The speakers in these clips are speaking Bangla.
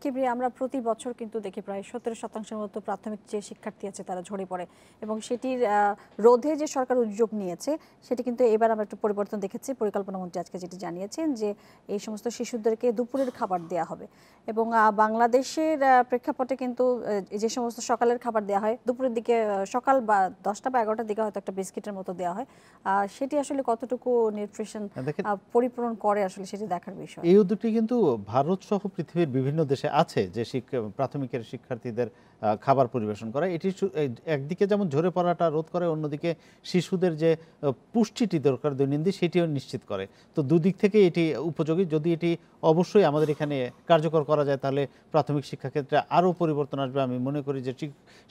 সাকিব রে, আমরা প্রতি বছর কিন্তু দেখি প্রায় 17% মতো প্রাথমিক যে শিক্ষার্থী আছে তারা ঝরে পড়ে, এবং সেটির রোধে যে সরকার উদ্যোগ নিয়েছে সেটি কিন্তু এবার আমরা একটু পরিবর্তন দেখেছি। পরিকল্পনা মন্ত্রী আজকে যেটি জানিয়েছেন যে এই সমস্ত শিশুদেরকে দুপুরের খাবার দেওয়া হবে, এবং বাংলাদেশের প্রেক্ষাপটে কিন্তু যে সমস্ত সকালের খাবার দেওয়া হয় দুপুরের দিকে, সকাল বা 10টা বা 11টার দিকে হয়তো একটা বিস্কিটের মতো দেওয়া হয়, সেটি আসলে কতটুকু নিউট্রিশন পরিপূরণ করে আসলে সেটি দেখার বিষয়। এই উদ্যোগটি কিন্তু ভারত সহ পৃথিবীর বিভিন্ন দেশে আছে, যে প্রাথমিকের শিক্ষার্থীদের খাবার পরিবেশন করা। এটি একদিকে যেমন ঝরে পড়াটা রোধ করে, অন্যদিকে শিশুদের যে পুষ্টিটি দরকার দৈনন্দিন সেটিও নিশ্চিত করে। তো দুদিক থেকে এটি উপযোগী। যদি এটি অবশ্যই আমাদের এখানে কার্যকর করা যায় তাহলে প্রাথমিক শিক্ষা ক্ষেত্রে আরও পরিবর্তন আসবে। আমি মনে করি যে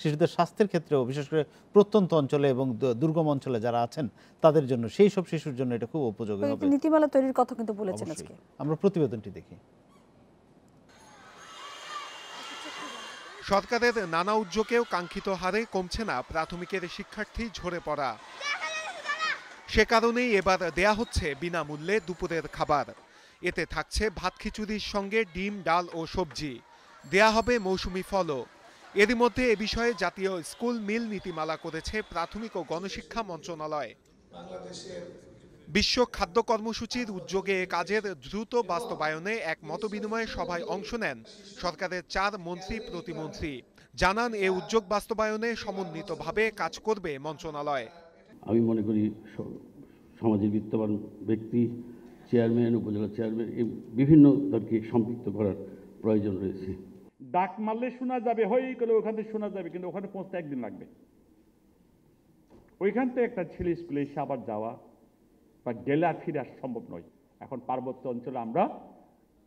শিশুদের স্বাস্থ্যের ক্ষেত্রেও, বিশেষ করে প্রত্যন্ত অঞ্চলে এবং দুর্গম অঞ্চলে যারা আছেন তাদের জন্য, সেই সব শিশুর জন্য এটা খুব উপযোগী হবে। নীতিমালা তৈরির কথা কিন্তু বলেছেন আজকে। আমরা প্রতিবেদনটি দেখি। সরকারের নানা উদ্যোগেও কাঙ্ক্ষিত হারে কমছে না প্রাথমিকের শিক্ষার্থী ঝরে পড়া। সে কারণেই এবার দেয়া হচ্ছে বিনামূল্যে দুপুরের খাবার। এতে থাকছে ভাত খিচুড়ির সঙ্গে ডিম, ডাল ও সবজি। দেয়া হবে মৌসুমি ফলও। এরই মধ্যে এ বিষয়ে জাতীয় স্কুল মিল নীতিমালা করেছে প্রাথমিক ও গণশিক্ষা মন্ত্রণালয়। বিশ্ব খাদ্য কর্মসূচির উদ্যোগে এ কাজের দ্রুত বাস্তবায়নে এক মতবিনিময় সভায় অংশ নেন সরকারের 4 মন্ত্রী প্রতিমন্ত্রী। জানান এ উদ্যোগ বাস্তবায়নে সমন্বিতভাবে কাজ করবে মন্ত্রণালয়। আমি মনে করি সমাজের বিত্তবান ব্যক্তি, চেয়ারম্যান, উপজেলা চেয়ারম্যান, এই বিভিন্ন দলকে সম্পৃক্ত করার প্রয়োজন রয়েছে। ডাক মারলে শোনা যাবে, হই করে ওখান থেকে শোনা যাবে, কিন্তু ওখানে পৌঁছতে একদিন লাগবে। ওইখান থেকে একটা ছেলে স্কুলে এসে আবার যাওয়া বা গেলে আর ফিরে আসা সম্ভব নয়। এখন পার্বত্য অঞ্চলে আমরা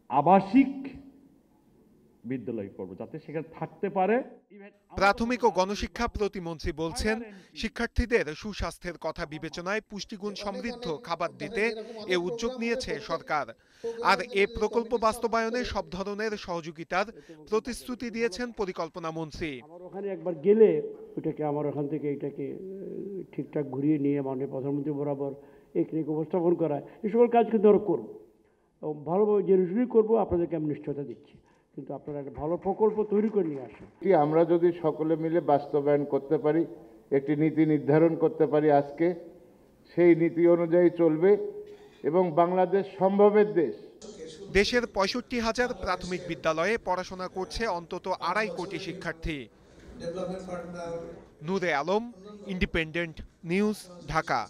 আবাসিক বিদ্যালয় করব, যাতে সেখানে থাকতে পারে। প্রাথমিক ও গণশিক্ষা প্রতিমন্ত্রী বলছেন, শিক্ষার্থীদের সুস্বাস্থ্যের কথা বিবেচনায় পুষ্টিগুণ সমৃদ্ধ খাবার দিতে এ উদ্যোগ নিয়েছে সরকার। আর এ প্রকল্প বাস্তবায়নে সব ধরনের সহযোগিতার প্রতিশ্রুতি দিয়েছেন পরিকল্পনা মন্ত্রী। আমার ওখানে একবার গেলে ওটাকে আমার ওখান থেকে এটাকে ঠিকঠাক ঘুরিয়ে নিয়ে মাননীয় প্রধানমন্ত্রী বরাবর এখানে উপস্থাপন করা, এই সকল কাজ কিন্তু আমরা করবো এবং ভালোভাবে জেনে করবো। আপনাদেরকে আমি নিশ্চয়তা দিচ্ছি, কিন্তু আপনারা একটা ভালো প্রকল্প তৈরি করে নিয়ে আসেন। আমরা যদি সকলে মিলে বাস্তবায়ন করতে পারি, একটি নীতি নির্ধারণ করতে পারি আজকে, সেই নীতি অনুযায়ী চলবে এবং বাংলাদেশ সম্ভবের দেশ। দেশের 65,000 প্রাথমিক বিদ্যালয়ে পড়াশোনা করছে অন্তত 2.5 কোটি শিক্ষার্থী। নূরে আলম, ইন্ডিপেন্ডেন্ট নিউজ, ঢাকা।